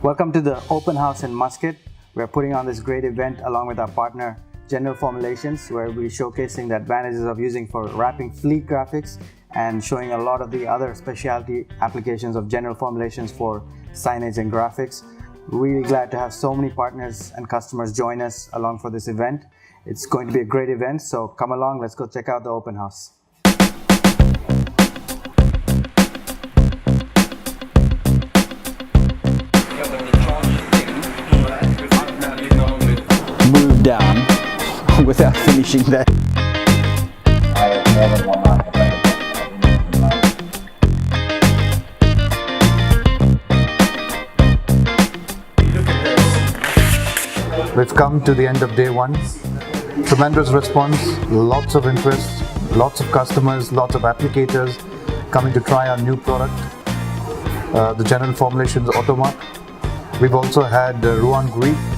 Welcome to the open house in Muscat. We're putting on this great event along with our partner General Formulations, where we're showcasing the advantages of using for wrapping fleet graphics and showing a lot of the other specialty applications of General Formulations for signage and graphics. Really glad to have so many partners and customers join us along for this event. It's going to be a great event, so come along, let's go check out the open house. Move down without finishing that. We've come to the end of day one. Tremendous response, lots of interest, lots of customers, lots of applicators coming to try our new product, the General Formulations Automark. We've also had Ruan Greeff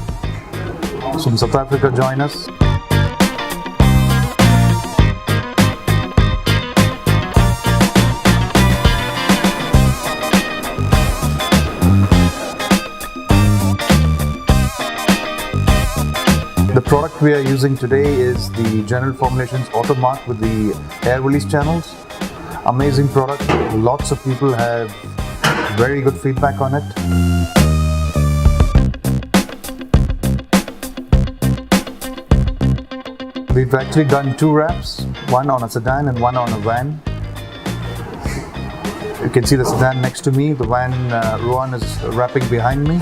from South Africa join us. The product we are using today is the General Formulations Automark with the air release channels. Amazing product. Lots of people have very good feedback on it. We've actually done two wraps, one on a sedan and one on a van. You can see the sedan next to me. The van, Ruan is wrapping behind me.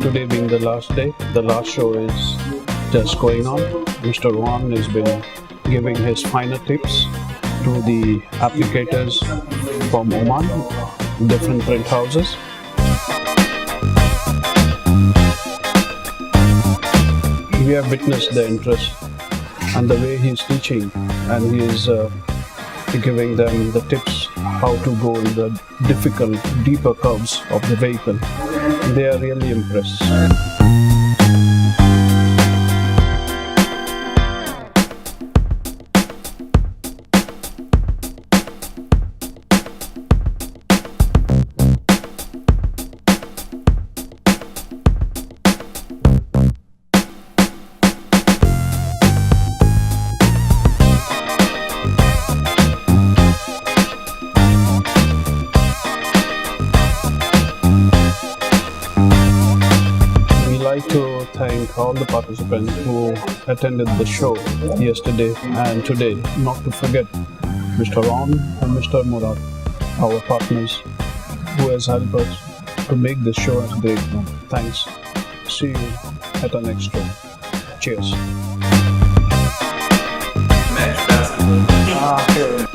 Today being the last day, the last show is just going on. Mr. Ruan has been giving his final tips to the applicators from Oman, different print houses. We have witnessed the interest and the way he is teaching, and he is giving them the tips how to go in the difficult, deeper curves of the vehicle. They are really impressed. I'd like to thank all the participants who attended the show yesterday and today. Not to forget Mr. Ron and Mr. Murad, our partners, who has helped us to make this show a great one. Thanks. See you at the next show. Cheers. Match basketball.